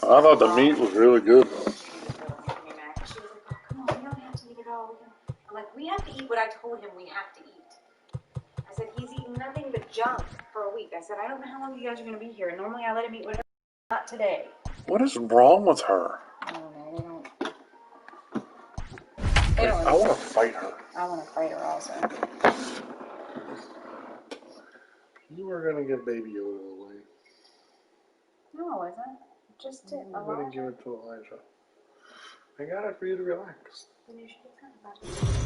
I thought the meat was really good. She was really mad. She was like, oh, come on, we don't have to eat it all. I'm like, we have to eat what I told him we have to eat. I said, he's eaten nothing but junk for a week. I said, I don't know how long you guys are going to be here. Normally I let him eat whatever. Not today. What is wrong with her? I don't know. I want to fight her. I want to fight her also. You were going to give Baby Yoda away. No, I wasn't. Just to I'm going to give it to Elijah. I got it for you to relax. Then you should be talking about it.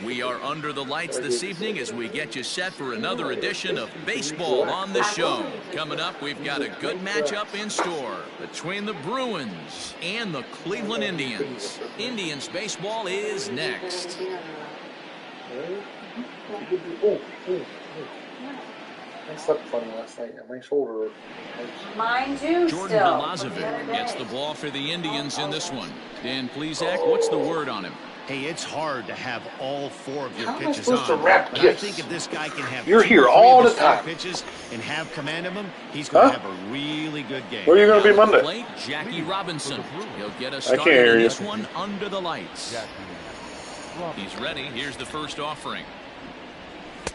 We are under the lights this evening as we get you set for another edition of Baseball on the Show. Coming up, we've got a good matchup in store between the Bruins and the Cleveland Indians. Indians baseball is next. I slept funny last night and my shoulder hurts. Mine too. Jordan Milosevic gets the ball for the Indians in this one. Dan Plesac, what's the word on him? Hey, it's hard to have all four of your How pitches am I supposed on. to wrap But gifts? I think if this guy can have You're here all the time. pitches and have command of them, he's going to have a really good game. Where are you going to be Monday? Plate, Jackie Robinson. He'll get us I can't started hear in you. this one under the lights. He's ready. Here's the first offering.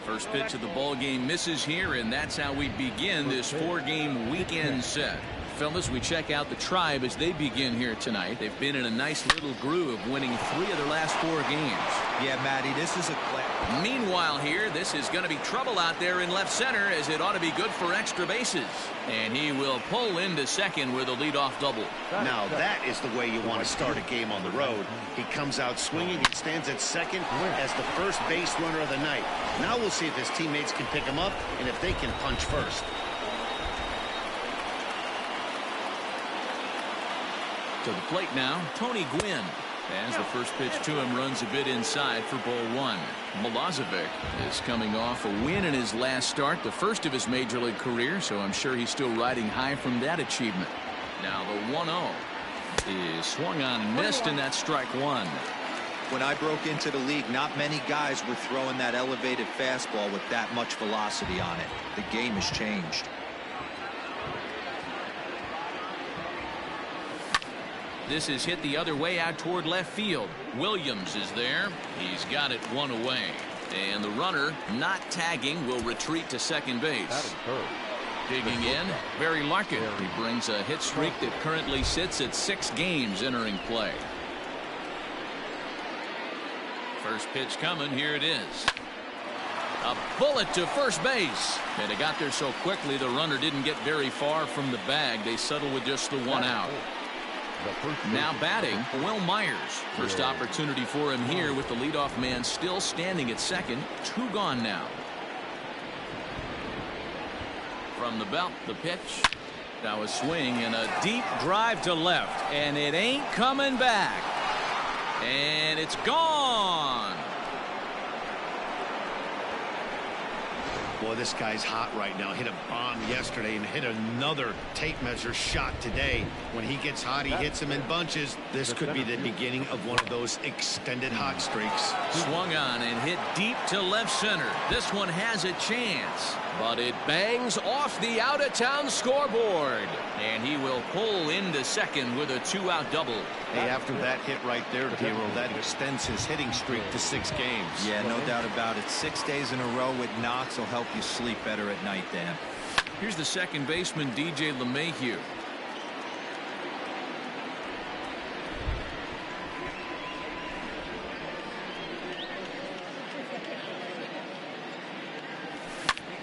First pitch of the ball game misses here, and that's how we begin this four-game weekend set. Fellas, we check out the Tribe as they begin here tonight. They've been in a nice little groove, winning 3 of their last 4 games. Yeah, Matty, this is a class. Meanwhile here, this is going to be trouble out there in left center, as it ought to be good for extra bases. And he will pull into second with a leadoff double. Now that is the way you want to start a game on the road. He comes out swinging and stands at second as the first base runner of the night. Now we'll see if his teammates can pick him up and if they can punch first. To the plate now, Tony Gwynn. As the first pitch to him runs a bit inside for ball 1. Milosevic is coming off a win in his last start, the first of his major league career, so I'm sure he's still riding high from that achievement. Now the 1-0 is swung on and missed, and that's strike 1. When I broke into the league, not many guys were throwing that elevated fastball with that much velocity on it. The game has changed. This is hit the other way out toward left field. Williams is there. He's got it 1 away. And the runner, not tagging, will retreat to second base. Digging in, Barry Larkin. He brings a hit streak that currently sits at 6 games entering play. First pitch coming. Here it is. A bullet to first base. And it got there so quickly the runner didn't get very far from the bag. They settle with just the 1 out. Now batting, Will Myers. First opportunity for him here with the leadoff man still standing at second. 2 gone now. From the belt, the pitch. Now a swing and a deep drive to left. And it ain't coming back. And it's gone. Boy, this guy's hot right now. Hit a bomb yesterday and hit another tape measure shot today. When he gets hot, he hits them in bunches. This could be the beginning of one of those extended hot streaks. Swung on and hit deep to left center. This one has a chance, but it bangs off the out-of-town scoreboard. And he will pull into second with a 2-out double. Hey, after that hit right there, Dero, that extends his hitting streak to 6 games. Yeah, no doubt about it. 6 days in a row with knocks will help you sleep better at night, Dan. Here's the second baseman, DJ LeMahieu.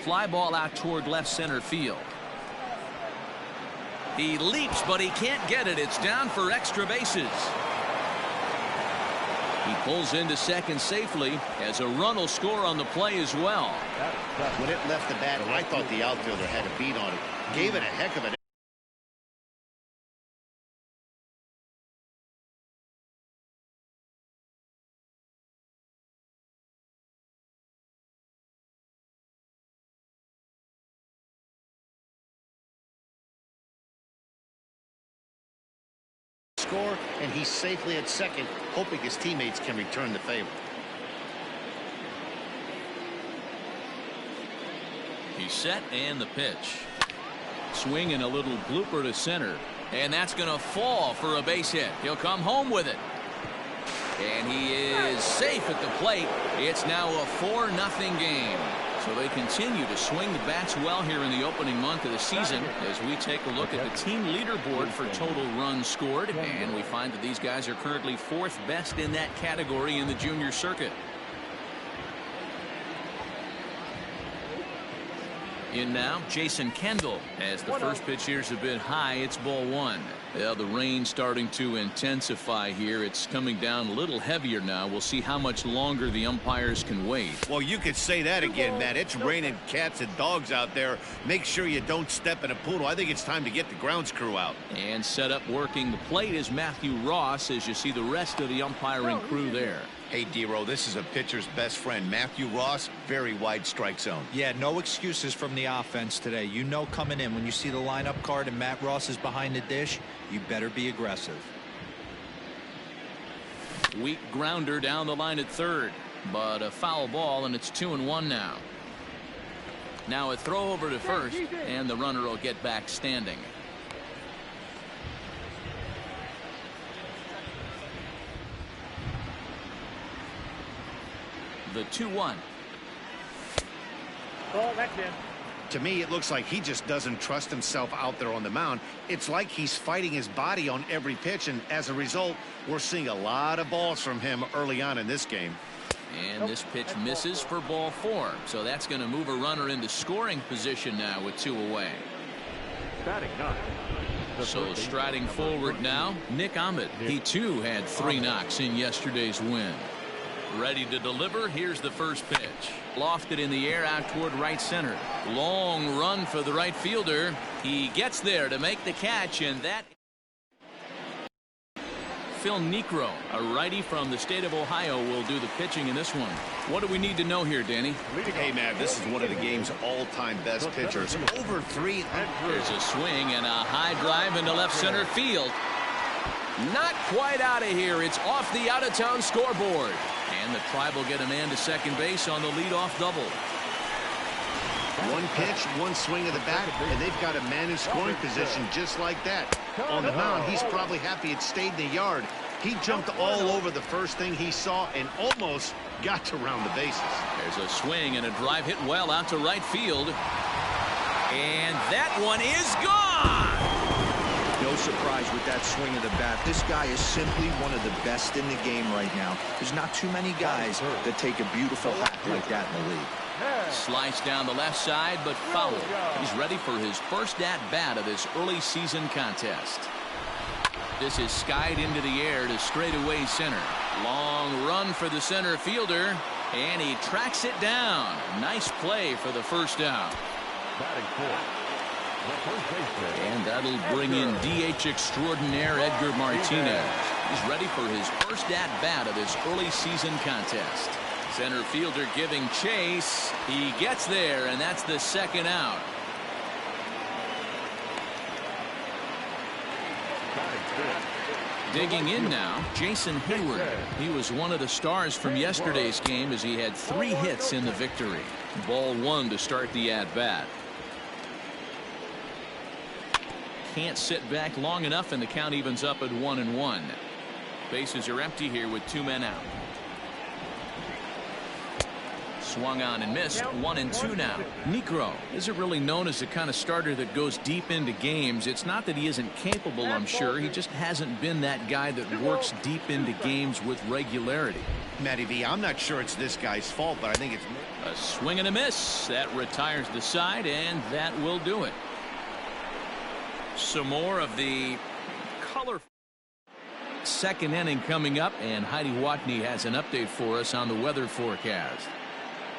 Fly ball out toward left center field. He leaps, but he can't get it. It's down for extra bases. He pulls into second safely as a run will score on the play as well. When it left the bat, I thought the outfielder had a beat on it. Gave it a heck of an score, and he's safely at second, hoping his teammates can return the favor. He's set and the pitch. Swing and a little blooper to center. And that's going to fall for a base hit. He'll come home with it. And he is safe at the plate. It's now a 4-0 game. So they continue to swing the bats well here in the opening month of the season as we take a look at the team leaderboard for total runs scored. And we find that these guys are currently 4th best in that category in the junior circuit. In now, Jason Kendall, as the first pitch here is a bit high. It's ball 1. Yeah, the rain starting to intensify here. It's coming down a little heavier now. We'll see how much longer the umpires can wait. Well, you could say that again, Matt. It's raining cats and dogs out there. Make sure you don't step in a poodle. I think it's time to get the grounds crew out. And set up working the plate is Matthew Ross, as you see the rest of the umpiring crew there. Hey, D-Row, this is a pitcher's best friend, Matthew Ross. Very wide strike zone. Yeah, no excuses from the offense today. You know coming in when you see the lineup card and Matt Ross is behind the dish, you better be aggressive. Weak grounder down the line at third, but a foul ball, and it's 2-1 now. Now a throw over to first, and the runner will get back standing. The 2-1. Oh, that's in. To me, it looks like he just doesn't trust himself out there on the mound. It's like he's fighting his body on every pitch, and as a result, we're seeing a lot of balls from him early on in this game. And this pitch misses for ball 4. So that's going to move a runner into scoring position now with 2 away. Batting 9. So striding forward now, Nick Ahmed. He too had 3 knocks in yesterday's win. Ready to deliver. Here's the first pitch. Lofted in the air out toward right center. Long run for the right fielder. He gets there to make the catch, and that Phil Niekro, a righty from the state of Ohio, will do the pitching in this one. What do we need to know here, Danny? Hey, Matt, this is one of the game's all-time best pitchers. Over 300. There's a swing and a high drive into left center field. Not quite out of here. It's off the out-of-town scoreboard. And the Tribe will get a man to second base on the leadoff double. One pitch, one swing of the bat, and they've got a man in scoring position just like that. On the mound, he's probably happy it stayed in the yard. He jumped all over the first thing he saw and almost got to round the bases. There's a swing and a drive hit well out to right field. And that one is gone. No surprise with that swing of the bat. This guy is simply one of the best in the game right now. There's not too many guys that take a beautiful hack like that in the league. Slice down the left side, but foul. He's ready for his first at-bat of this early season contest. This is skied into the air to straightaway center. Long run for the center fielder, and he tracks it down. Nice play for the first out. And that'll bring in DH extraordinaire Edgar Martinez. He's ready for his first at-bat of this early season contest. Center fielder giving chase. He gets there, and that's the second out. Digging in now, Jason Hayward. He was one of the stars from yesterday's game as he had 3 hits in the victory. Ball 1 to start the at-bat. Can't sit back long enough, and the count evens up at 1-1. Bases are empty here with 2 men out. Swung on and missed. 1-2 now. Niekro isn't really known as the kind of starter that goes deep into games. It's not that he isn't capable, I'm sure. He just hasn't been that guy that works deep into games with regularity. Matty V, I'm not sure it's this guy's fault, but I think it's a swing and a miss. That retires the side, and that will do it. Some more of the color. Second inning coming up, and Heidi Watney has an update for us on the weather forecast.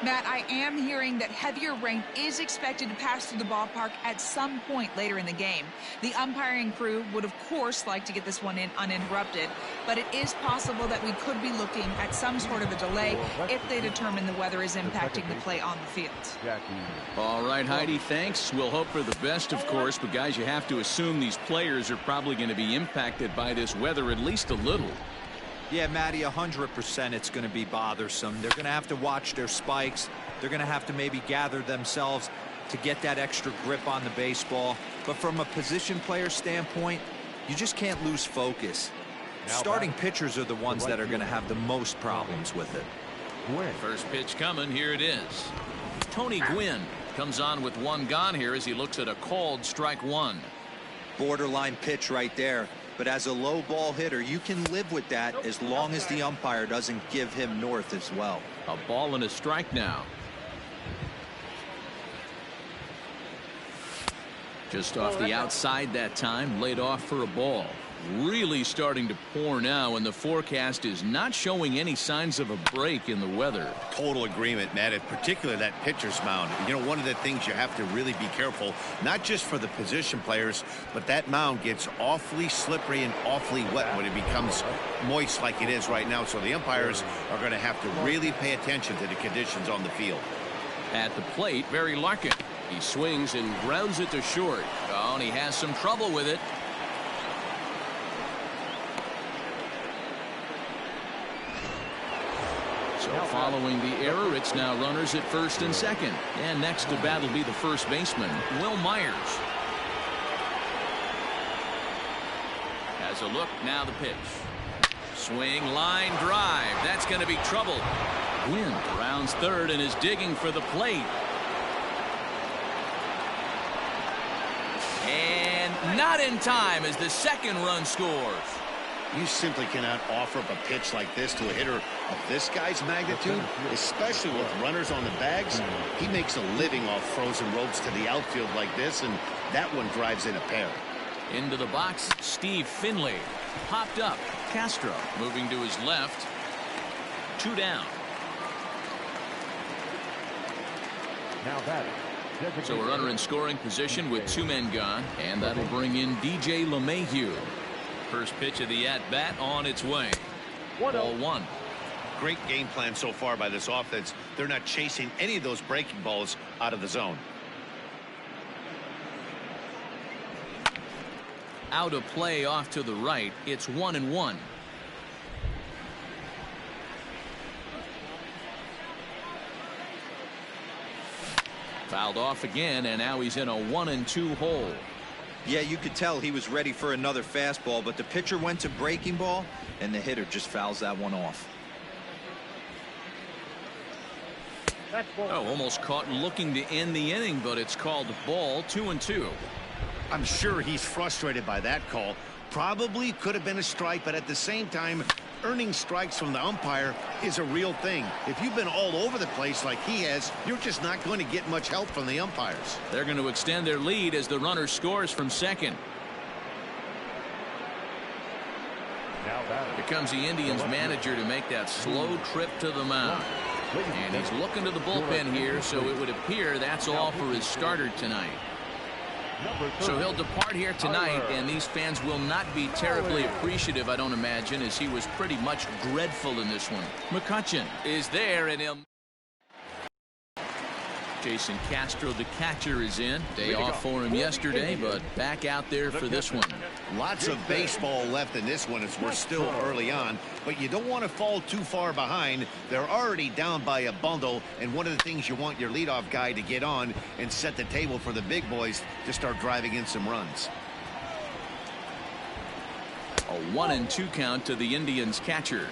Matt, I am hearing that heavier rain is expected to pass through the ballpark at some point later in the game. The umpiring crew would, of course, like to get this one in uninterrupted, but it is possible that we could be looking at some sort of a delay if they determine the weather is impacting the play on the field. All right, Heidi, thanks. We'll hope for the best, of course, but guys, you have to assume these players are probably going to be impacted by this weather at least a little. Yeah, Matty, 100% it's going to be bothersome. They're going to have to watch their spikes. They're going to have to maybe gather themselves. to get that extra grip on the baseball. But from a position player standpoint, you just can't lose focus. Starting pitchers are the ones that are going to have the most problems with it. First pitch coming. Here it is. Tony Gwynn comes on with one gone here as he looks at a called strike one. Borderline pitch right there. But as a low ball hitter, you can live with that as long as the umpire doesn't give him north as well. A ball and a strike now. Just off the outside that time, laid off for a ball. Really starting to pour now, and the forecast is not showing any signs of a break in the weather. Total agreement, Matt, in particular that pitcher's mound. You know, one of the things you have to really be careful, not just for the position players, but that mound gets awfully slippery and awfully wet when it becomes moist like it is right now. So the umpires are going to have to really pay attention to the conditions on the field. At the plate, Barry Larkin. He swings and grounds it to short. Oh, and he has some trouble with it. So following the error, it's now runners at first and second. And next to bat will be the first baseman, Will Myers. Has a look, now the pitch. Swing, line drive. That's going to be trouble. Gwynn rounds third and is digging for the plate. And not in time as the second run scores. You simply cannot offer up a pitch like this to a hitter of this guy's magnitude, especially with runners on the bags. He makes a living off frozen ropes to the outfield like this, and that one drives in a pair. Into the box, Steve Finley. Popped up. Castro moving to his left. 2 down. Now batting. So a runner in scoring position with 2 men gone, and that'll bring in DJ LeMahieu. First pitch of the at-bat on its way. Ball 1. Great game plan so far by this offense. They're not chasing any of those breaking balls out of the zone. Out of play off to the right. It's 1-1. Fouled off again, and now he's in a 1-2 hole. Yeah, you could tell he was ready for another fastball, but the pitcher went to breaking ball, and the hitter just fouls that one off. Oh, almost caught looking to end the inning, but it's called ball. 2-2. I'm sure he's frustrated by that call. Probably could have been a strike, but at the same time, earning strikes from the umpire is a real thing. If you've been all over the place like he has, you're just not going to get much help from the umpires. They're going to extend their lead as the runner scores from second. Here comes the Indians manager to make that slow trip to the mound. And he's looking to the bullpen here, so it would appear that's all for his starter tonight. So he'll depart here tonight, and these fans will not be terribly appreciative, I don't imagine, as he was pretty much dreadful in this one. McCutchen is there, and he'll... Jason Castro, the catcher, is in. Day off for him yesterday, but back out there for this one. Lots of baseball left in this one as we're still early on, but you don't want to fall too far behind. They're already down by a bundle, and one of the things you want your leadoff guy to get on and set the table for the big boys to start driving in some runs. A 1-2 count to the Indians catcher.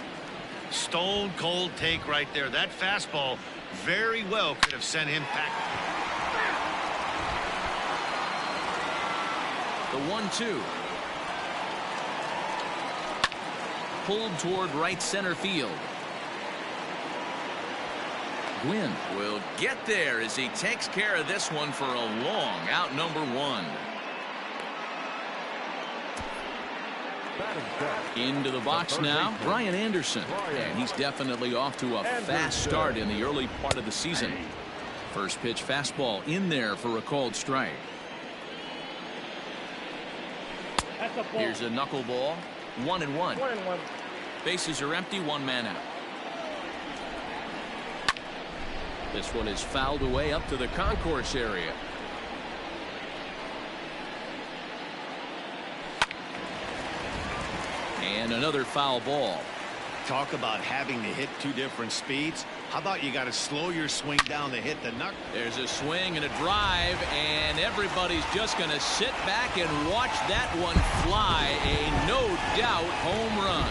Stone cold take right there. That fastball very well could have sent him back. The 1-2. Pulled toward right center field. Gwynn will get there as he takes care of this one for a long out, number 1. Into the box now, Brian Anderson, and he's definitely off to a fast start in the early part of the season. First pitch fastball in there for a called strike. Here's a knuckleball. 1-1. Bases are empty, 1 man out. This one is fouled away up to the concourse area. And another foul ball. Talk about having to hit two different speeds. How about you got to slow your swing down to hit the knuckle? There's a swing and a drive, and everybody's just going to sit back and watch that one fly. A no-doubt home run.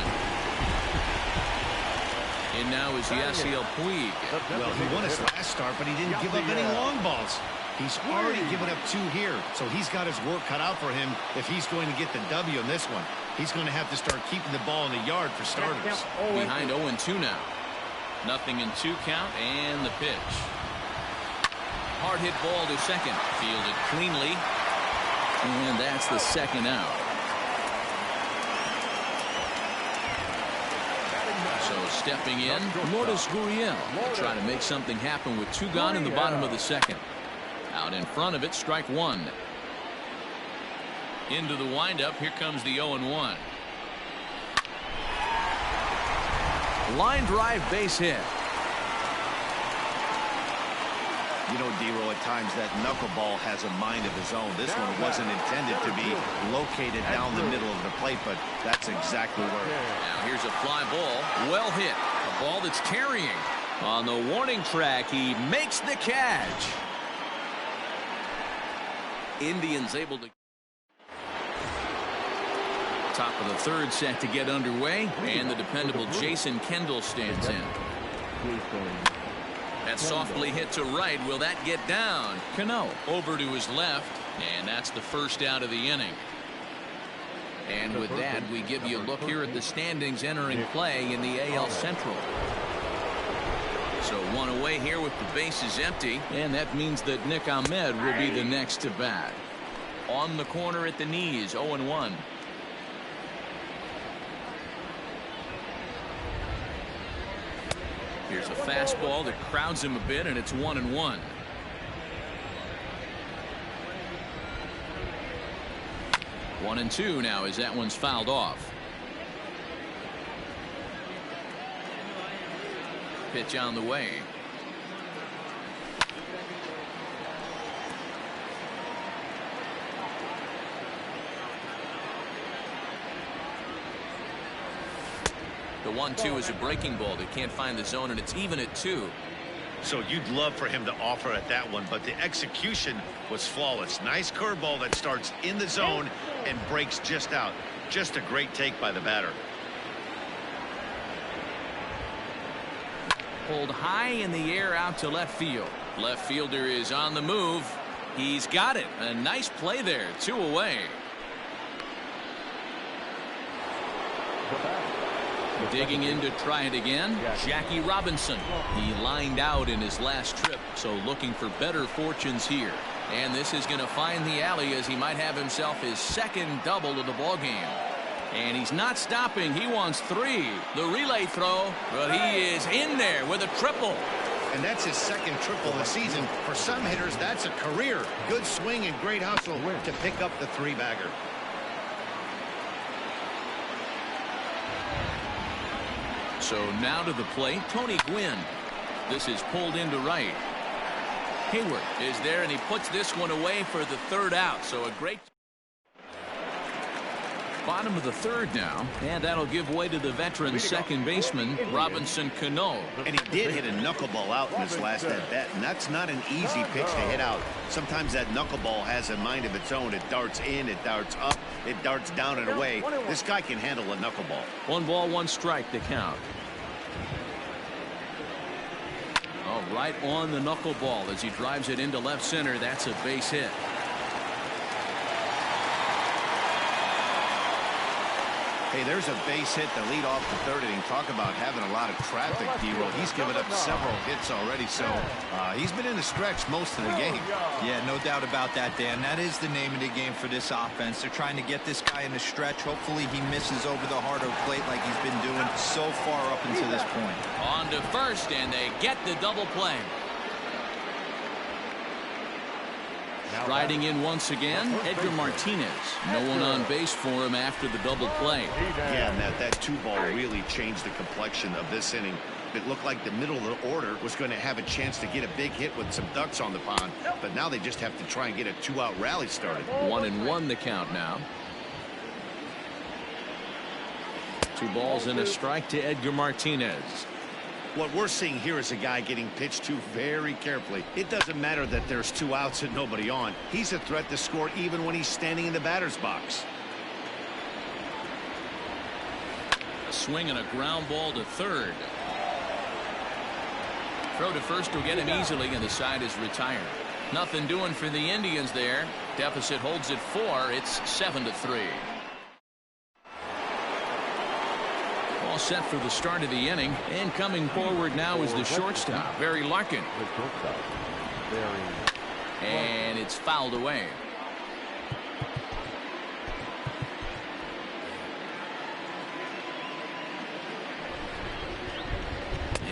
And now is Yasiel Puig. Well, he won his last start, but he didn't give up any long balls. He's already given up 2 here, so he's got his work cut out for him if he's going to get the W in this one. He's going to have to start keeping the ball in the yard for starters. Behind 0-2 now. 0-2 count and the pitch. Hard hit ball to second. Fielded cleanly. And that's the second out. So stepping in, Lourdes Gurriel to try to make something happen with 2 gone in the bottom of the second. Out in front of it, strike 1. Into the windup, here comes the 0-1. Line drive base hit. You know, Dero, at times that knuckleball has a mind of his own. This one wasn't intended to be located down the middle of the plate, but that's exactly where. Now here's a fly ball, well hit. A ball that's carrying. On the warning track, he makes the catch. Indians able to. Top of the third set to get underway, and the dependable Jason Kendall stands in. That softly hit to right. Will that get down? Cano over to his left, and that's the first out of the inning. And with that, we give you a look here at the standings entering play in the AL Central. So 1 away here with the bases empty, and that means that Nick Ahmed will be the next to bat. On the corner at the knees, 0-1. Here's a fastball that crowds him a bit, and it's 1-1. One and two now as that one's fouled off. Pitch on the way. The 1-2 is a breaking ball. They can't find the zone, and it's even at 2. So you'd love for him to offer at that one, but the execution was flawless. Nice curveball that starts in the zone and breaks just out. Just a great take by the batter. Pulled high in the air out to left field. Left fielder is on the move. He's got it. A nice play there. 2 away. Digging in to try it again, Jackie Robinson. He lined out in his last trip, so looking for better fortunes here. And this is going to find the alley as he might have himself his second double of the ball game. And he's not stopping. He wants 3. The relay throw, but he is in there with a triple. And that's his second triple of the season. For some hitters, that's a career. Good swing and great hustle to pick up the 3-bagger. So now to the plate, Tony Gwynn. This is pulled into right. Hayward is there, and he puts this one away for the 3rd out. So a great bottom of the 3rd now, and that'll give way to the veteran second baseman Robinson Cano. And he did hit a knuckleball out in his last at bat, and that's not an easy pitch to hit out. Sometimes that knuckleball has a mind of its own. It darts in, it darts up, it darts down and away. This guy can handle a knuckleball. 1 ball, 1 strike to count. Oh, right on the knuckleball as he drives it into left center. That's a base hit. Hey, there's a base hit to lead off the 3rd inning. Talk about having a lot of traffic, D-Roll. He's given up several hits already, so he's been in the stretch most of the game. Yeah, no doubt about that, Dan. That is the name of the game for this offense. They're trying to get this guy in the stretch. Hopefully he misses over the heart of the plate like he's been doing so far up until this point. On to first, and they get the double play. Riding in once again, Edgar Martinez. No one on base for him after the double play. Yeah, and that 2-ball really changed the complexion of this inning. It looked like the middle of the order was going to have a chance to get a big hit with some ducks on the pond, but now they just have to try and get a 2-out rally started. 1-1 the count now. 2 balls and a strike to Edgar Martinez. What we're seeing here is a guy getting pitched to very carefully. It doesn't matter that there's 2 outs and nobody on. He's a threat to score even when he's standing in the batter's box. A swing and a ground ball to third. Throw to first will get him easily, and the side is retired. Nothing doing for the Indians there. Deficit holds at 4. It's 7-3. All set for the start of the inning, and coming forward now is the shortstop, Barry Larkin. And it's fouled away.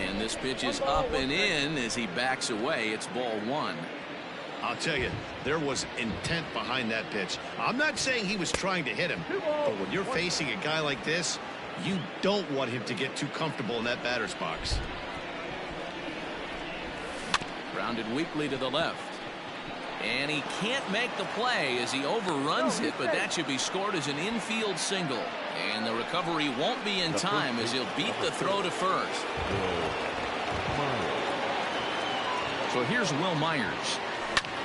And this pitch is up and in as he backs away. It's ball 1. I'll tell you, there was intent behind that pitch. I'm not saying he was trying to hit him, but when you're facing a guy like this, you don't want him to get too comfortable in that batter's box. Grounded weakly to the left. And he can't make the play as he overruns it, but that should be scored as an infield single. And the recovery won't be in time as he'll beat the throw to first. So here's Will Myers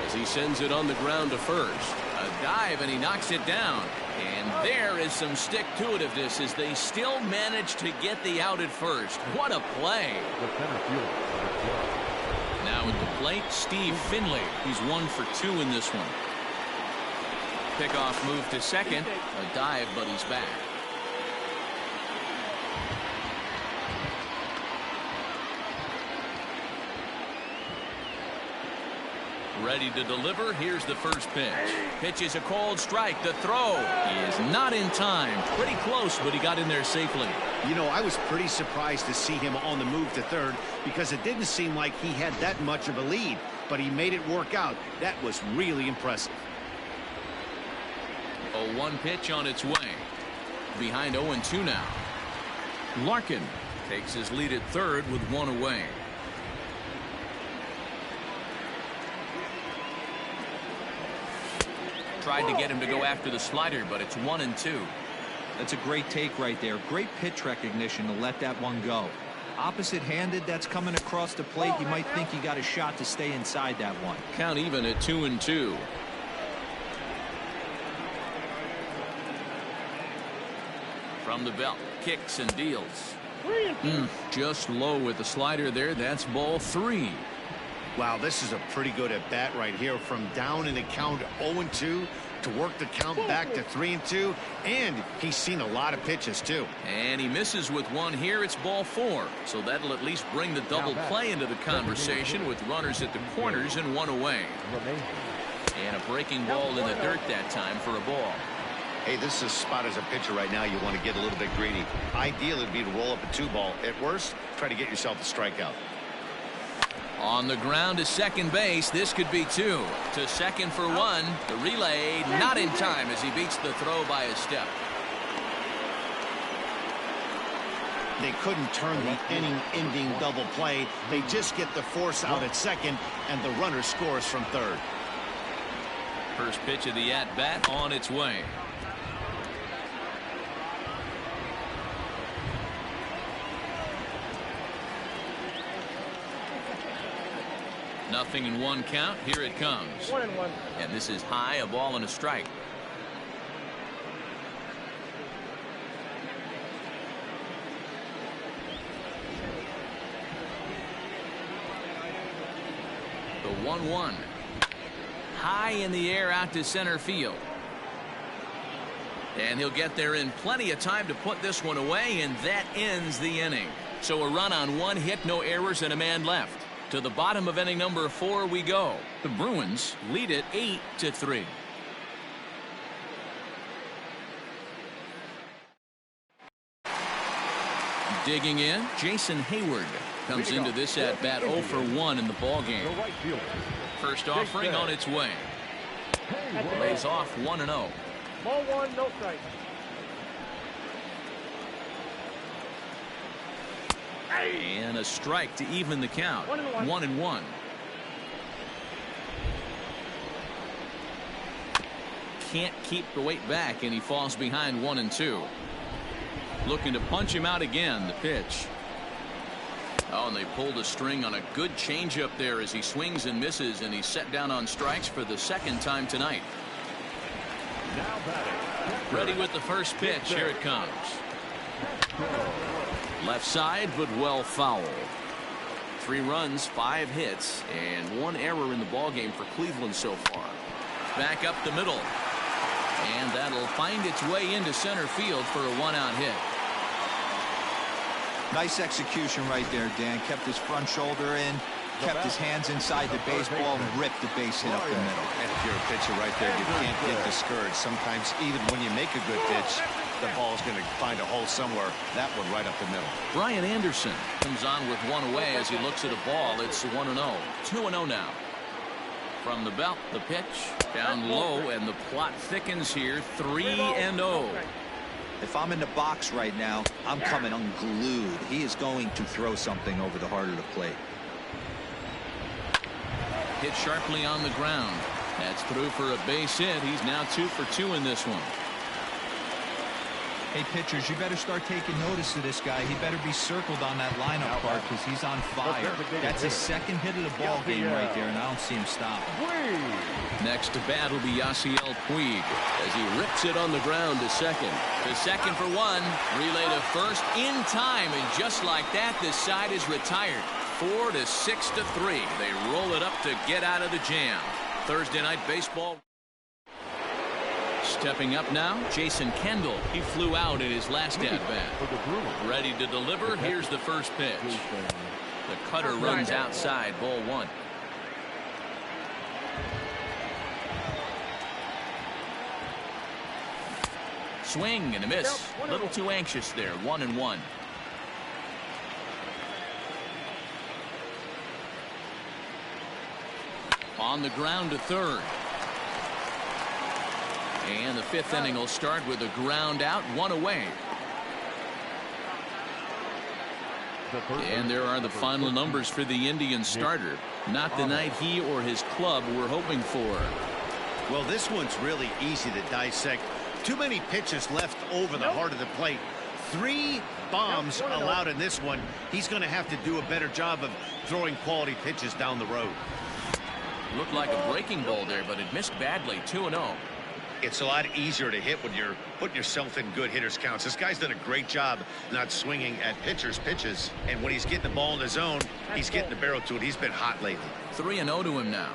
as he sends it on the ground to first. A dive, and he knocks it down. And there is some stick-to-itiveness as they still manage to get the out at first. What a play. Now at the plate, Steve Finley. He's 1 for 2 in this one. Pickoff move to second. A dive, but he's back. Ready to deliver. Here's the first pitch. Pitch is a called strike. The throw is not in time. Pretty close, but he got in there safely. You know, I was pretty surprised to see him on the move to third because it didn't seem like he had that much of a lead, but he made it work out. That was really impressive. A 1 pitch on its way. Behind 0-2 now. Larkin takes his lead at third with 1 away. Tried to get him to go after the slider, but it's 1-2. That's a great take right there. Great pitch recognition to let that one go. Opposite-handed, that's coming across the plate. You might think he got a shot to stay inside that one. Count even at 2-2. From the belt, kicks and deals. Just low with the slider there. That's ball 3. Wow, this is a pretty good at bat right here. From down in the count 0-2 to work the count back to 3-2, and he's seen a lot of pitches too. And he misses with 1 here. It's ball 4, so that'll at least bring the double play into the conversation with runners at the corners and 1 away. And a breaking ball in the dirt that time for a ball. Hey, this is a spot as a pitcher right now you want to get a little bit greedy. Ideally, it'd be to roll up a 2-ball. At worst, try to get yourself a strikeout. On the ground to second base. This could be 2. To second for 1. The relay not in time as he beats the throw by a step. They couldn't turn the inning-ending double play. They just get the force out at second, and the runner scores from third. First pitch of the at-bat on its way. Nothing in 1 count. Here it comes. 1-1. And this is high, a ball and a strike. The 1-1. High in the air out to center field. And he'll get there in plenty of time to put this one away, and that ends the inning. So a run on 1 hit, no errors, and a man left. To the bottom of inning number 4 we go. The Bruins lead it 8-3. Digging in, Jason Hayward comes into this at bat 0 for 1 in the ball game. First offering on its way. Lays off 1-0. Ball 1, no strike. And a strike to even the count. 1-1. Can't keep the weight back, and he falls behind 1-2. Looking to punch him out again. The pitch. Oh, and they pulled a string on a good changeup there as he swings and misses, and he's set down on strikes for the second time tonight. Now batting. Ready with the first pitch. Here it comes. Left side, but well foul. 3 runs, 5 hits, and 1 error in the ballgame for Cleveland so far. Back up the middle. And that'll find its way into center field for a 1-out hit. Nice execution right there, Dan. Kept his front shoulder in, kept his hands inside the baseball, and ripped the base hit up the middle. And if you're a pitcher right there, you can't get discouraged. Sometimes even when you make a good pitch, the ball's going to find a hole somewhere. That one right up the middle. Brian Anderson comes on with 1 away as he looks at a ball. It's 1-0. 2-0 now. From the belt, the pitch down low, and the plot thickens here. 3-0. If I'm in the box right now, I'm coming unglued. He is going to throw something over the heart of the plate. Hit sharply on the ground. That's through for a base hit. He's now 2 for 2 in this one. Hey, pitchers, you better start taking notice of this guy. He better be circled on that lineup card because he's on fire. That's his second hit of the ball game right there, and I don't see him stop. Next to bat will be Yasiel Puig as he rips it on the ground to second. To second for 1. Relay to first in time, and just like that, this side is retired. 4 to 6 to 3. They roll it up to get out of the jam. Thursday night baseball. Stepping up now, Jason Kendall. He flew out in his last at-bat. Ready to deliver. Here's the first pitch. The cutter runs outside, ball 1. Swing and a miss. A little too anxious there. 1-1. On the ground to third. And the 5th inning will start with a ground out, 1 away. And there are the final numbers for the Indians starter. Not the night he or his club were hoping for. Well, this one's really easy to dissect. Too many pitches left over the heart of the plate. 3 bombs allowed in this one. He's going to have to do a better job of throwing quality pitches down the road. Looked like a breaking ball there, but it missed badly. 2-0. It's a lot easier to hit when you're putting yourself in good hitters counts. This guy's done a great job not swinging at pitchers' pitches. And when he's getting the ball in the zone, he's getting the barrel to it. He's been hot lately. 3-0 to him now.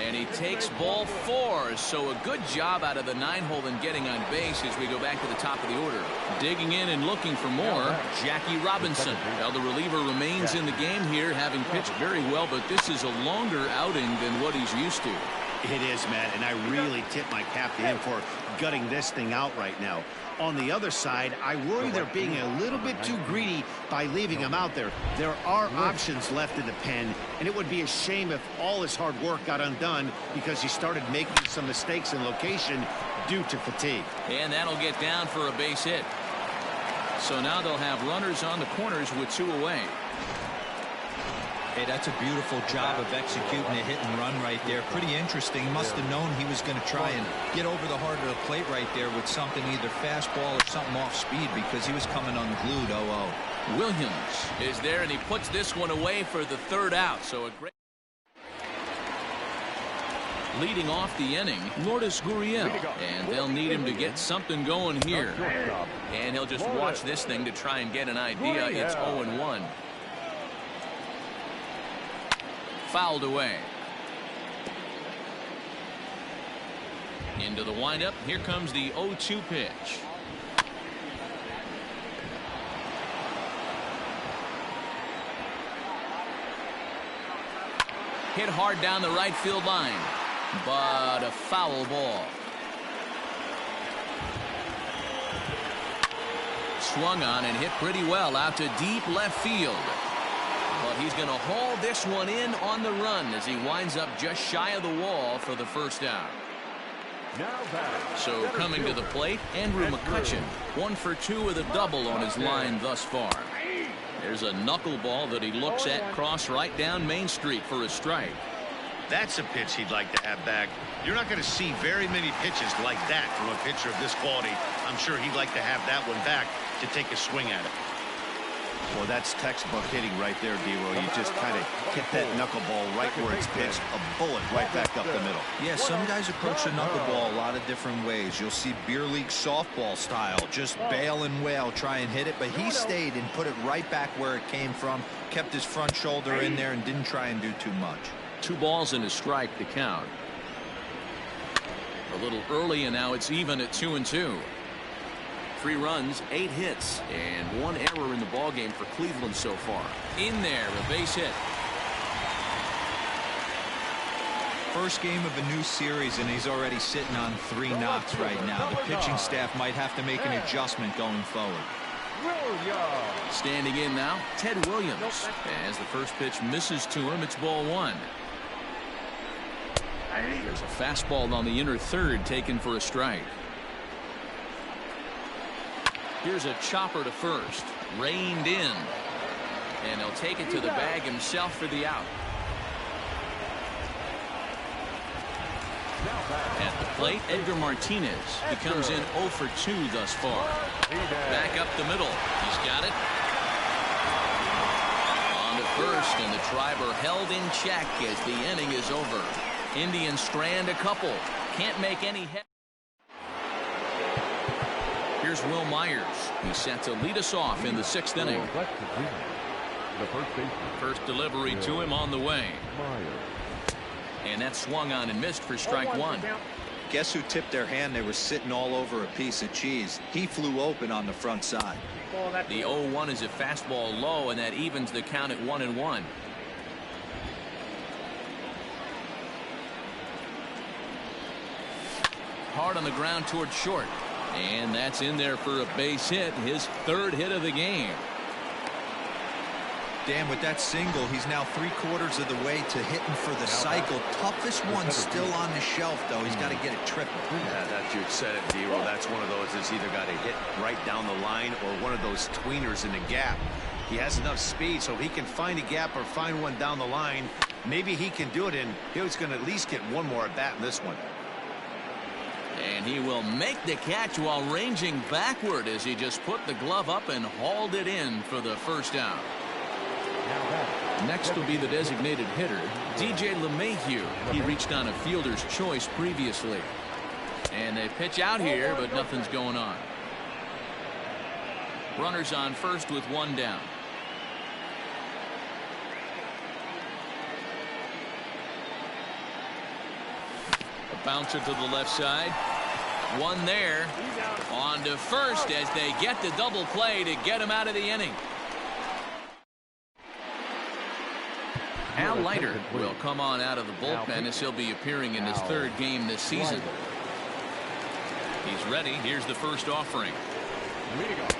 And he takes ball 4. So a good job out of the 9-hole in getting on base as we go back to the top of the order. Digging in and looking for more, Jackie Robinson. Now the reliever remains in the game here, having pitched very well, but this is a longer outing than what he's used to. It is, Matt, and I really tip my cap to him for gutting this thing out right now. On the other side, I worry they're being a little bit too greedy by leaving him out there. There are options left in the pen, and it would be a shame if all his hard work got undone because he started making some mistakes in location due to fatigue. And that'll get down for a base hit. So now they'll have runners on the corners with 2 away. Hey, that's a beautiful job of executing a hit and run right there. Pretty interesting. Must have known he was going to try and get over the heart of the plate right there with something, either fastball or something off speed, because he was coming unglued. 0-0. Williams is there, and he puts this one away for the 3rd out. So a great. Leading off the inning, Lourdes Gurriel, and they'll need him to get something going here. And he'll just watch this thing to try and get an idea. It's 0-1. Fouled away. Into the windup. Here comes the 0-2 pitch. Hit hard down the right field line, but a foul ball. Swung on and hit pretty well out to deep left field. But he's going to haul this one in on the run as he winds up just shy of the wall for the 1st out. So coming to the plate, Andrew McCutchen, 1 for 2 with a double on his line thus far. There's a knuckleball that he looks at cross right down Main Street for a strike. That's a pitch he'd like to have back. You're not going to see very many pitches like that from a pitcher of this quality. I'm sure he'd like to have that one back to take a swing at it. Well, that's textbook hitting right there, D-Roy. You just kind of hit that knuckleball right where it's pitched. A bullet right back up the middle. Yeah, some guys approach the knuckleball a lot of different ways. You'll see beer league softball style, just bail and wail, try and hit it. But he stayed and put it right back where it came from, kept his front shoulder in there, and didn't try and do too much. 2 balls and a strike to count. A little early, and now it's even at 2-2. 3 runs, 8 hits, and 1 error in the ballgame for Cleveland so far. In there, a base hit. First game of a new series, and he's already sitting on 3 knocks right now. The pitching staff might have to make an adjustment going forward. Standing in now, Ted Williams. As the first pitch misses to him, it's ball 1. There's a fastball on the inner third taken for a strike. Here's a chopper to first, reined in, and he'll take it to the bag himself for the out. At the plate, Edgar Martinez. He comes in 0 for 2 thus far. Back up the middle. He's got it. On to first, and the Triber held in check as the inning is over. Indians strand a couple. Can't make any head. Here's Will Myers. He's set to lead us off in the 6th inning. First delivery to him on the way. And that swung on and missed for strike 1. Guess who tipped their hand? They were sitting all over a piece of cheese. He flew open on the front side. The 0-1 is a fastball low, and that evens the count at 1-1. Hard on the ground towards short. And that's in there for a base hit, his 3rd hit of the game. Dan, with that single, he's now 3/4 of the way to hitting for the cycle. Toughest one still on the shelf, though. He's got to get it triple. Yeah, that you said it, D-Roll. That's one of those that's either got to hit right down the line or one of those tweeners in the gap. He has enough speed, so he can find a gap or find one down the line. Maybe he can do it, and he's going to at least get one more at bat in this one. And he will make the catch while ranging backward as he just put the glove up and hauled it in for the first out. Next will be the designated hitter, DJ LeMahieu. He reached on a fielder's choice previously. And they pitch out here, but nothing's going on. Runners on first with 1 down. A bouncer to the left side. 1 there. On to first as they get the double play to get him out of the inning. Al Leiter will come on out of the bullpen as he'll be appearing in his 3rd game this season. He's ready. Here's the first offering.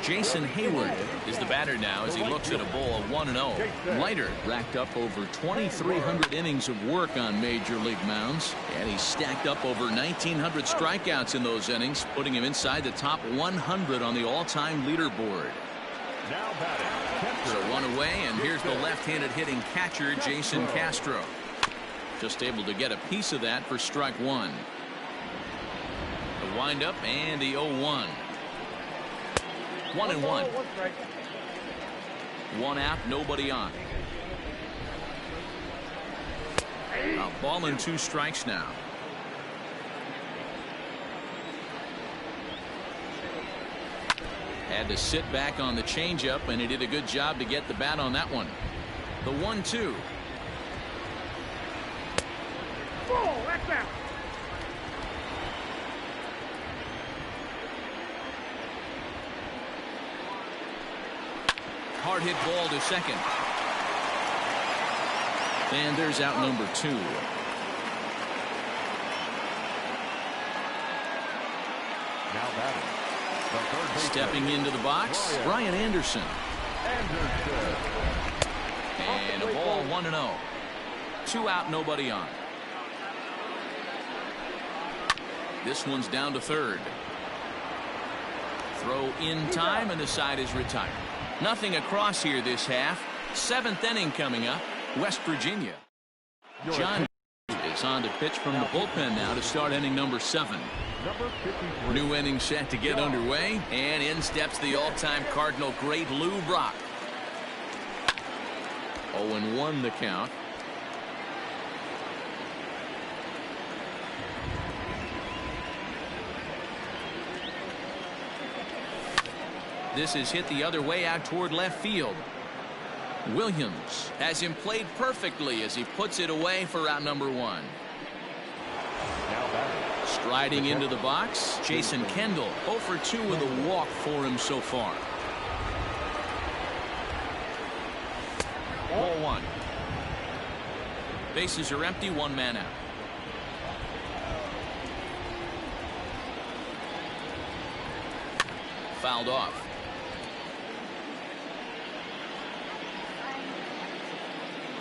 Jason Hayward is the batter now as he looks at a bowl of 1-0. Leiter racked up over 2,300 innings of work on major league mounds, and he stacked up over 1,900 strikeouts in those innings, putting him inside the top 100 on the all-time leaderboard. So 1 away, and here's the left-handed hitting catcher, Jason Castro. Just able to get a piece of that for strike 1. The windup and the 0-1. 1-1. 1 out, nobody on. A ball and 2 strikes now. Had to sit back on the changeup, and he did a good job to get the bat on that one. The 1-2. Oh, that's out. Hard hit ball to second. And there's out number 2. Now batting. Stepping into the box, Brian Anderson. And a ball 1-0. 2 out, nobody on. This one's down to 3rd. Throw in time, and the side is retired. Nothing across here this half. 7th inning coming up. West Virginia. John It's on to pitch from the bullpen now to start inning number 7. Number 53. New inning set to get underway, and in steps the all-time Cardinal great Lou Brock. 0-1 the count. This is hit the other way out toward left field. Williams has him played perfectly as he puts it away for out number 1. Now batting. Striding into the box, Jason Kendall 0 for 2 with a walk for him so far. Ball 1. Bases are empty, 1 man out. Fouled off.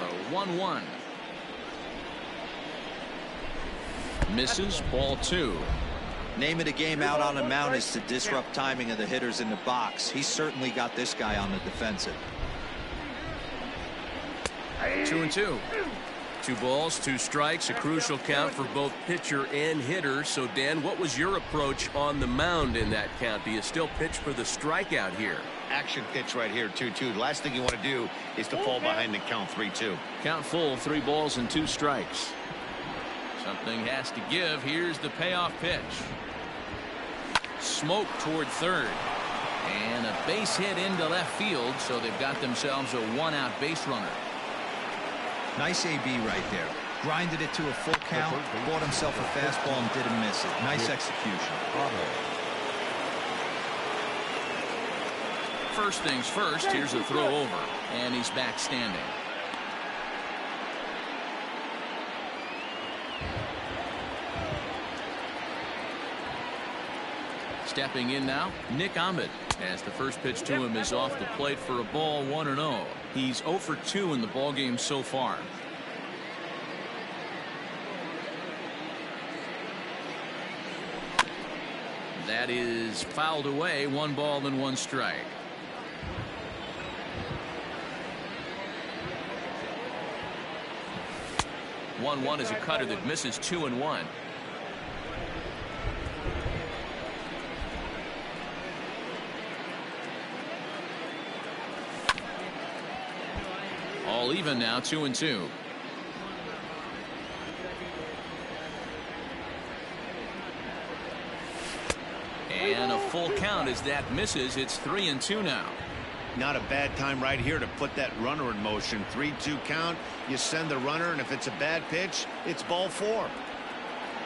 The 1-1. Misses, ball 2. Name of the game out on the mound is to disrupt timing of the hitters in the box. He certainly got this guy on the defensive. 2-2. 2 balls, 2 strikes, a crucial count for both pitcher and hitter. So, Dan, what was your approach on the mound in that count? Do you still pitch for the strikeout here? Action pitch right here, 2-2. The last thing you want to do is to fall behind the count 3-2. Count full, 3 balls and 2 strikes. Something has to give. Here's the payoff pitch. Smoke toward third. And a base hit into left field, so they've got themselves a 1-out base runner. Nice AB right there. Grinded it to a full count, bought himself a fastball and didn't miss it. Nice execution. First things first, here's a throw over, and he's back standing. Stepping in now, Nick Ahmed, as the first pitch to him is off the plate for a ball, 1-0. He's 0 for 2 in the ballgame so far. That is fouled away, 1 ball and 1 strike. One is a cutter that misses 2-1. All even now, 2-2. And a full count as that misses. It's 3-2 now. Not a bad time right here to put that runner in motion. 3-2 count. You send the runner, and if it's a bad pitch, it's ball 4.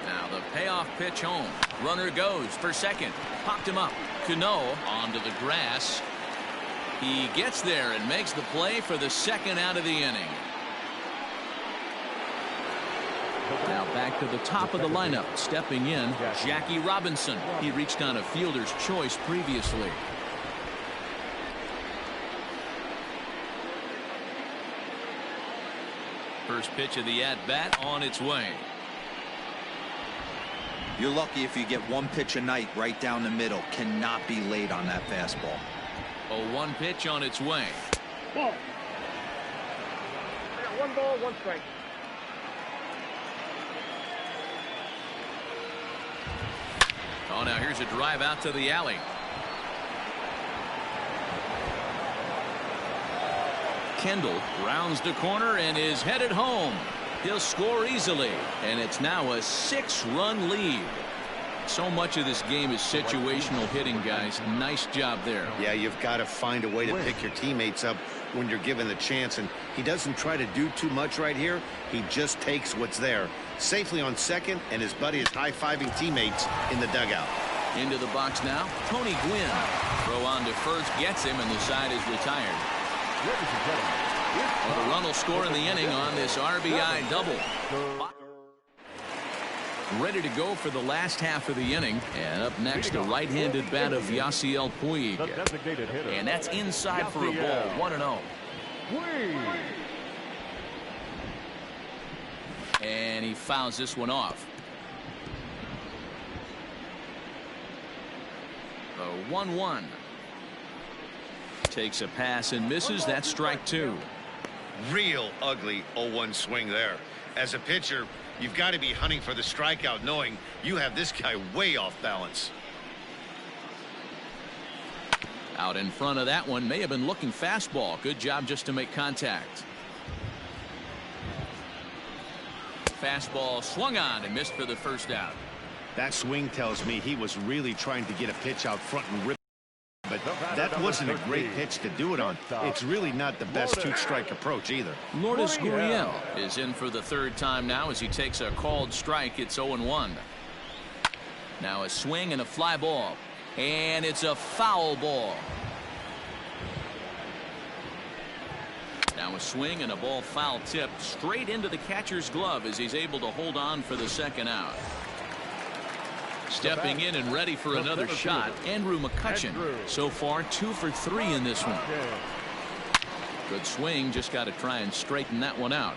Now the payoff pitch home. Runner goes for second. Popped him up. Cano onto the grass. He gets there and makes the play for the 2nd out of the inning. Now back to the top of the lineup. Stepping in, Jackie Robinson. He reached on a fielder's choice previously. First pitch of the at-bat on its way. You're lucky if you get 1 pitch a night right down the middle. Cannot be late on that fastball. A 1 pitch on its way. Ball. I got 1 ball, 1 strike. Oh, now here's a drive out to the alley. Kendall rounds the corner and is headed home. He'll score easily, and it's now a 6-run lead. So much of this game is situational hitting, guys. Nice job there. Yeah, you've got to find a way to pick your teammates up when you're given the chance, and he doesn't try to do too much right here. He just takes what's there. Safely on second, and his buddy is high-fiving teammates in the dugout. Into the box now, Tony Gwynn. Throw on to first, gets him, and the side is retired. Well, the run will score in the inning on this RBI double. Ready to go for the last half of the inning. And up next, the right-handed bat of Yasiel Puig. And that's inside for a ball, 1-0. And he fouls this one off. The 1-1. Takes a pass and misses. That's strike 2. Real ugly 0-1 swing there. As a pitcher, you've got to be hunting for the strikeout, knowing you have this guy way off balance. Out in front of that one, may have been looking fastball. Good job just to make contact. Fastball swung on and missed for the first out. That swing tells me he was really trying to get a pitch out front and rip. But that wasn't a great pitch to do it on. It's really not the best two-strike approach either. Lourdes Gurriel is in for the third time now as he takes a called strike. It's 0-1. Now a swing and a fly ball. And it's a foul ball. Now a swing and a ball foul tipped straight into the catcher's glove as he's able to hold on for the second out. Stepping in and ready for another shot, Andrew McCutchen. So far 2 for 3 in this one. Good swing, just got to try and straighten that one out.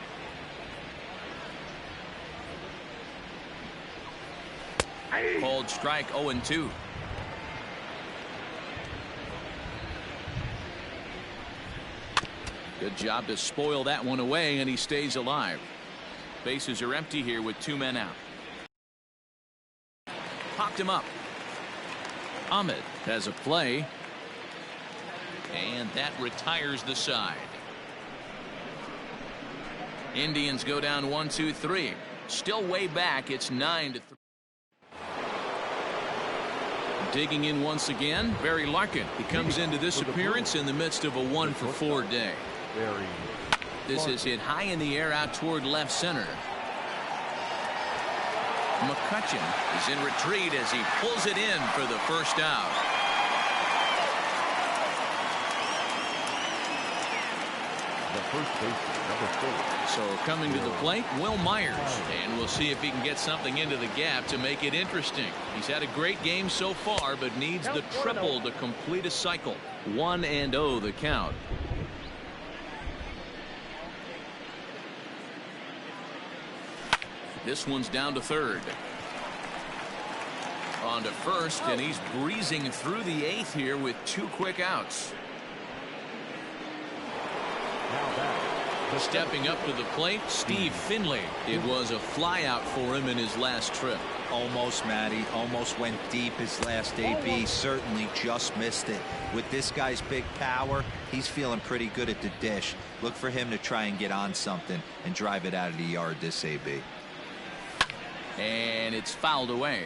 Called strike 0-2. Good job to spoil that one away, and he stays alive. Bases are empty here with 2 men out. Popped him up. Ahmed has a play. And that retires the side. Indians go down 1-2-3. Still way back. It's 9-3. Digging in once again, Barry Larkin. He comes into this appearance in the midst of a 1-for-4 day. This is hit high in the air out toward left center. McCutchen is in retreat as he pulls it in for the first out. The first baseman, number 4. So coming to the plate, Will Myers, and we'll see if he can get something into the gap to make it interesting. He's had a great game so far, but needs the triple to complete a cycle. 1-0 the count. This one's down to third. On to first, and he's breezing through the 8th here with 2 quick outs. Stepping up to the plate, Steve Finley. It was a fly out for him in his last trip. Almost, Matty. Almost went deep his last AB. Certainly just missed it. With this guy's big power, he's feeling pretty good at the dish. Look for him to try and get on something and drive it out of the yard this AB. And it's fouled away.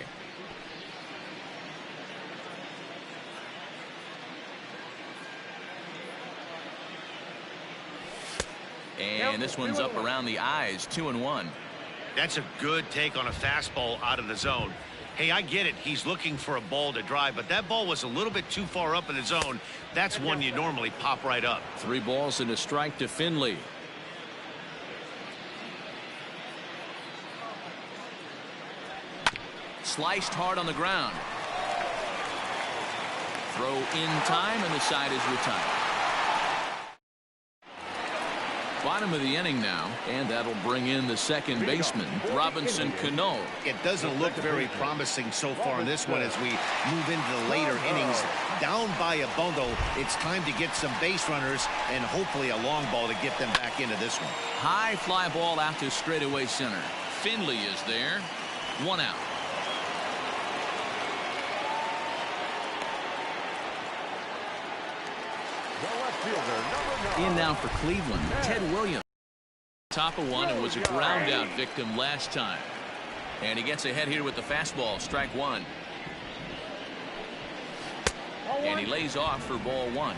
And this one's up around the eyes. 2-1. That's a good take on a fastball out of the zone. Hey, I get it. He's looking for a ball to drive, but that ball was a little bit too far up in the zone. That's one you normally pop right up. 3 balls and a strike to Finley. Sliced hard on the ground. Throw in time, and the side is retired. Bottom of the inning now, and that'll bring in the second baseman, Robinson Cano. It doesn't look very promising so far in this one as we move into the later innings. Down by a bundle, it's time to get some base runners and hopefully a long ball to get them back into this one. High fly ball out to straightaway center. Finley is there. 1 out. In now for Cleveland, Ted Williams. Top of one and was a ground out victim last time. And he gets ahead here with the fastball. Strike 1. And he lays off for ball 1.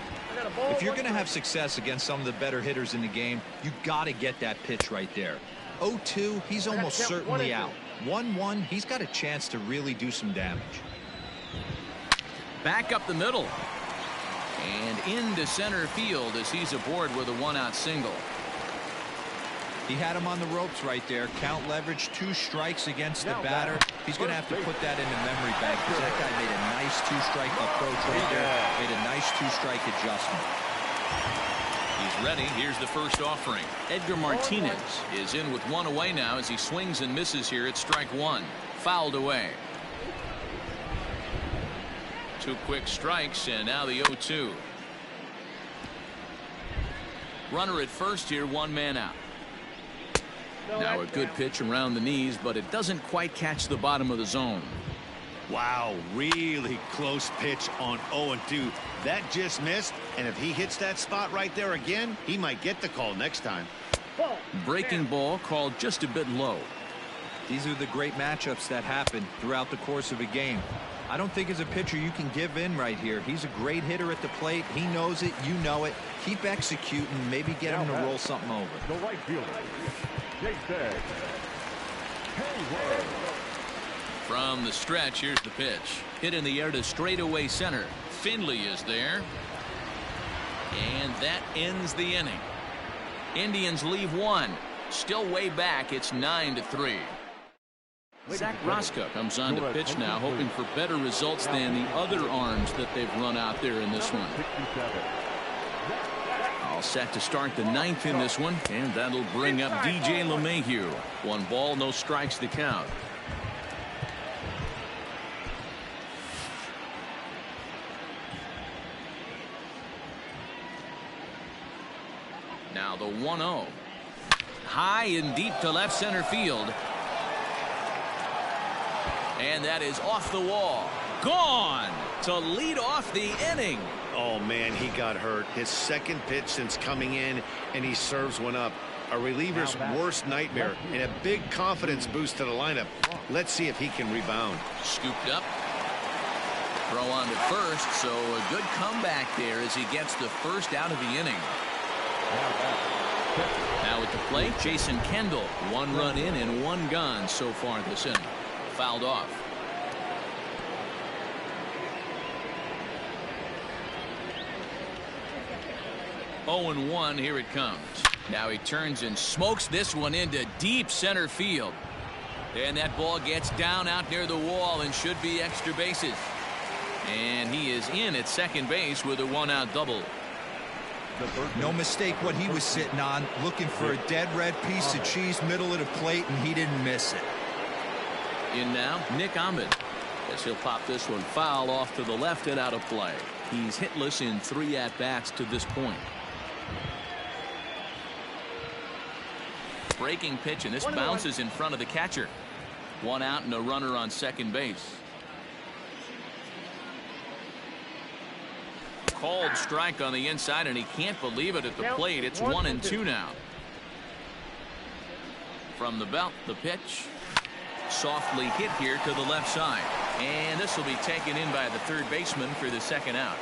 If you're going to have success against some of the better hitters in the game, you got to get that pitch right there. 0-2, he's almost certainly out. 1-1, he's got a chance to really do some damage. Back up the middle. And into center field as he's aboard with a 1-out single. He had him on the ropes right there. Count leverage, 2 strikes against the batter. He's going to have to put that in the memory bank because that guy made a nice 2-strike approach right there. Made a nice 2-strike adjustment. He's ready. Here's the first offering. Edgar Martinez is in with 1 away now as he swings and misses here at strike 1. Fouled away. 2 quick strikes, and now the 0-2. Runner at first here, one man out. Now a good pitch around the knees, but it doesn't quite catch the bottom of the zone. Wow, really close pitch on 0-2. That just missed, and if he hits that spot right there again, he might get the call next time. Breaking ball called just a bit low. These are the great matchups that happen throughout the course of a game. I don't think as a pitcher you can give in right here. He's a great hitter at the plate. He knows it. You know it. Keep executing. Maybe get him to roll something over. The right fielder, Jason Hayward. From the stretch, here's the pitch. Hit in the air to straightaway center. Finley is there. And that ends the inning. Indians leave one. Still way back. It's 9-3. Zach Rosca comes on to pitch now, hoping for better results than the other arms that they've run out there in this one. All set to start the ninth in this one, and that'll bring up DJ LeMahieu. 1 ball, no strikes to count. Now the 1-0. High and deep to left center field. And that is off the wall. Gone to lead off the inning. Oh, man, he got hurt. His second pitch since coming in, and he serves one up. A reliever's worst nightmare and a big confidence boost to the lineup. Let's see if he can rebound. Scooped up. Throw on to first, so a good comeback there as he gets the first out of the inning. Now at the plate, Jason Kendall. 1 run in and 1 gone so far this inning. Fouled off. Oh, and 1, here it comes. Now he turns and smokes this one into deep center field. And that ball gets down out near the wall and should be extra bases. And he is in at second base with a 1-out double. No mistake what he was sitting on, looking for a dead red piece of cheese middle of the plate, and he didn't miss it. In now, Nick Ahmed, as he'll pop this one foul off to the left and out of play. He's hitless in 3 at-bats to this point. Breaking pitch, and this bounces in front of the catcher. 1 out and a runner on second base. Called strike on the inside, and he can't believe it at the plate. It's 1-2 now. From the belt, the pitch. Softly hit here to the left side. And this will be taken in by the third baseman for the second out.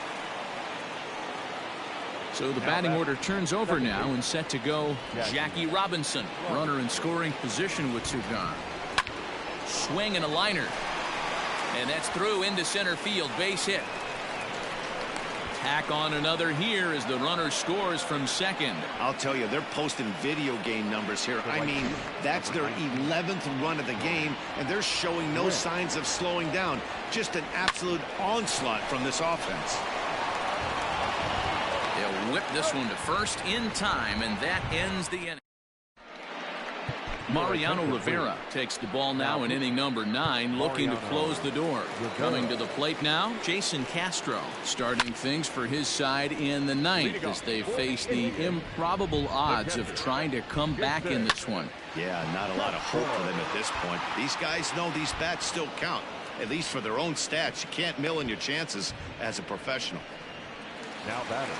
So the batting order turns over now and set to go Jackie Robinson. Runner in scoring position with 2 gone. Swing and a liner. And that's through into center field. Base hit. Tack on another here as the runner scores from second. I'll tell you, they're posting video game numbers here. I mean, that's their 11th run of the game, and they're showing no signs of slowing down. Just an absolute onslaught from this offense. They'll whip this one to first in time, and that ends the inning. Mariano Rivera takes the ball now in inning number 9, looking to close the door. Coming to the plate now, Jason Castro, starting things for his side in the 9th as they face the improbable odds of trying to come back in this one. Yeah, not a lot of hope for them at this point. These guys know these bats still count, at least for their own stats. You can't mill in your chances as a professional. Now batting.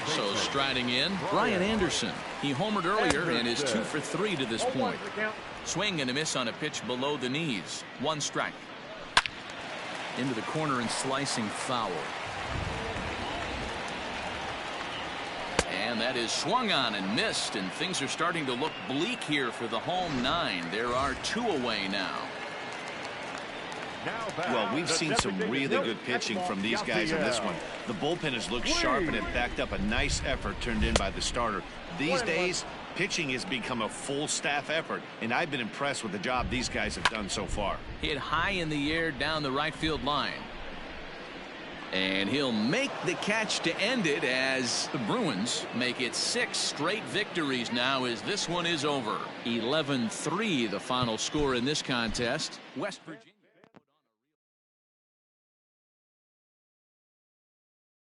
So striding in, Brian Anderson. He homered earlier and is 2 for 3 to this point. Swing and a miss on a pitch below the knees. 1 strike. Into the corner and slicing foul. And that is swung on and missed, and things are starting to look bleak here for the home 9. There are 2 away now. Well, we've seen some really good pitching from these guys in this one. The bullpen has looked sharp, and it backed up a nice effort turned in by the starter. These days, pitching has become a full staff effort, and I've been impressed with the job these guys have done so far. Hit high in the air down the right field line. And he'll make the catch to end it as the Bruins make it 6 straight victories now as this one is over. 11-3 the final score in this contest. West Virginia.